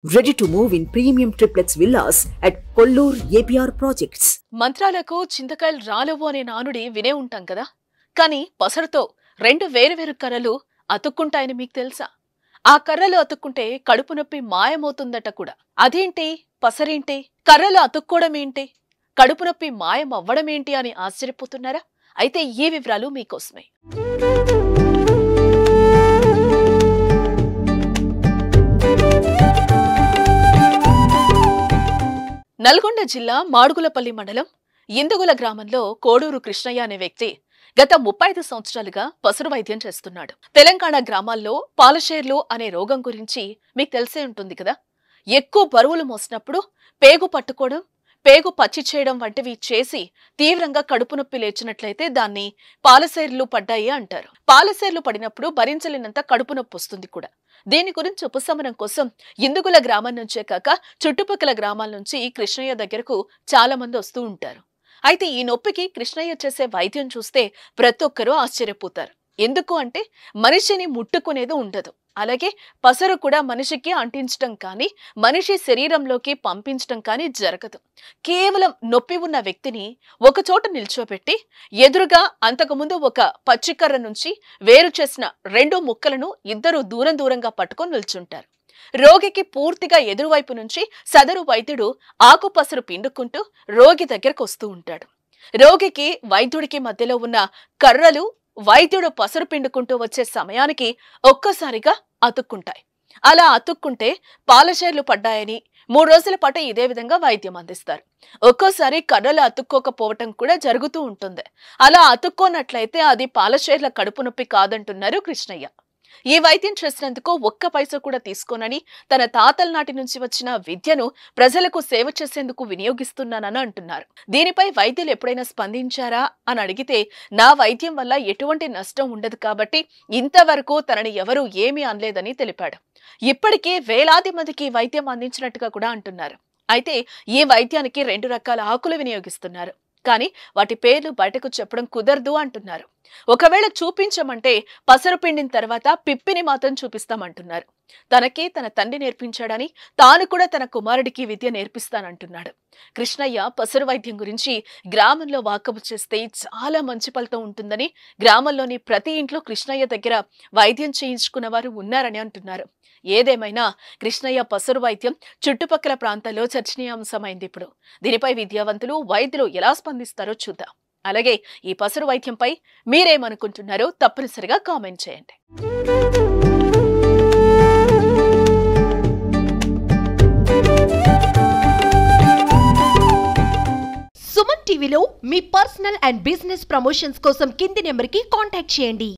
Ready to move in premium triplex villas at Kollur APR projects. మంత్రాలకు చింతకాయలు రాలవు అనే నానుడి వినే ఉంటాం కదా. కానీ పసరుతో రెండు వేరు కర్రలు అతుక్కుంటాయని మీకు తెలుసా? ఆ కర్రలు అతుక్కుంటే కడుపు నొప్పి మాయమవుతుందట కూడా. అదేంటి? పసరేంటి? కర్రలు అతుక్కోవడం ఏంటి? కడుపు నొప్పి మాయం అవ్వడం ఏంటి అని ఆశ్చర్యపోతున్నారా? అయితే ఈ వివరాలు మీకోసమే. నల్గొండ జిల్లా మాడుగులపల్లి మండలం ఇందుగుల గ్రామంలో కోడూరు కృష్ణయ్య అనే వ్యక్తి గత 35 సంవత్సరాలుగా పసరు వైద్యం చేస్తున్నాడు. తెలంగాణ గ్రామాల్లో పాలషేర్లు అనే రోగం గురించి మీకు తెలిసే ఉంటుంది కదా. ఎక్కువ బరువులు మోసినప్పుడు పేగు పట్టుకోవడం, పేగు పచ్చి చేయడం వంటివి చేసి తీవ్రంగా కడుపు నొప్పి లేచినట్లయితే దాన్ని పాలసేర్లు పడ్డాయి అంటారు. పాలసేర్లు పడినప్పుడు భరించలేనంత కడుపు నొప్పి వస్తుంది కూడా. దీని గురించి ఉపశమనం కోసం ఇందుగుల గ్రామం నుంచే కాక చుట్టుపక్కల గ్రామాల నుంచి కృష్ణయ్య దగ్గరకు చాలా మంది వస్తూ ఉంటారు. అయితే ఈ నొప్పికి కృష్ణయ్య చేసే వైద్యం చూస్తే ప్రతి ఒక్కరూ ఆశ్చర్యపోతారు. ఎందుకు అంటే మనిషిని ముట్టుకునేది ఉండదు. అలాగే పసరు కూడా మనిషికి అంటించడం కానీ మనిషి శరీరంలోకి పంపించడం కానీ జరగదు. కేవలం నొప్పి ఉన్న వ్యక్తిని ఒకచోట నిల్చోబెట్టి ఎదురుగా అంతకుముందు ఒక పచ్చికర్ర నుంచి వేరు చేసిన 2 ముక్కలను ఇద్దరు దూరంగా పట్టుకొని నిల్చుంటారు. రోగికి పూర్తిగా ఎదురువైపు నుంచి సదరు వైద్యుడు ఆకు పసరు పిండుకుంటూ రోగి దగ్గరకు వస్తూ ఉంటాడు. రోగికి వైద్యుడికి మధ్యలో ఉన్న కర్రలు వైద్యుడు పసరు పిండుకుంటూ వచ్చే సమయానికి ఒక్కసారిగా అతుక్కుంటాయి. అలా అతుక్కుంటే పాలషేర్లు పడ్డాయని 3 రోజుల పాటు ఇదే విధంగా వైద్యం అందిస్తారు. ఒక్కోసారి కర్రలు అతుక్కోకపోవటం కూడా జరుగుతూ ఉంటుంది. అలా అతుక్కోనట్లయితే అది పాలషేర్ల కడుపు నొప్పి కాదంటున్నారు కృష్ణయ్య. ఈ వైద్యం చేసినందుకు ఒక్క పైసా కూడా తీసుకోనని, తన తాతల నాటి నుంచి వచ్చిన విద్యను ప్రజలకు సేవ చేసేందుకు వినియోగిస్తున్నానని అంటున్నారు. దీనిపై వైద్యులు ఎప్పుడైనా స్పందించారా అని అడిగితే, నా వైద్యం వల్ల ఎటువంటి నష్టం ఉండదు కాబట్టి ఇంతవరకు తనని ఎవరూ ఏమీ అనలేదని తెలిపాడు. ఇప్పటికే వేలాది మందికి వైద్యం అందించినట్టుగా కూడా అంటున్నారు. అయితే ఈ వైద్యానికి 2 రకాల ఆకులు వినియోగిస్తున్నారు. కానీ వాటి పేర్లు బయటకు చెప్పడం కుదరదు అంటున్నారు. ఒకవేళ చూపించమంటే పసరు పిండిన తర్వాత పిప్పిని మాత్రం చూపిస్తామంటున్నారు. తనకి తన తండ్రి నేర్పించాడని, తాను కూడా తన కుమారుడికి విద్య నేర్పిస్తానంటున్నాడు. కృష్ణయ్య పసరు వైద్యం గురించి గ్రామంలో వాకబు చేస్తే చాలా మంచి ఫలితం ఉంటుందని, గ్రామంలోని ప్రతి ఇంట్లో కృష్ణయ్య దగ్గర వైద్యం చేయించుకున్న వారు ఉన్నారని అంటున్నారు. ఏదేమైనా కృష్ణయ్య పసరు వైద్యం చుట్టుపక్కల ప్రాంతాల్లో చర్చనీయాంశమైంది. ఇప్పుడు దీనిపై విద్యావంతులు, వైద్యులు ఎలా స్పందిస్తారో చూద్దాం. అలాగే ఈ పసరు వైద్యంపై మీరేమనుకుంటున్నారో తప్పనిసరిగా కామెంట్ చేయండి. సుమన్ టీవీలో మీ పర్సనల్ అండ్ బిజినెస్ ప్రమోషన్స్ కోసం కింది నెంబర్కి కాంటాక్ట్ చేయండి.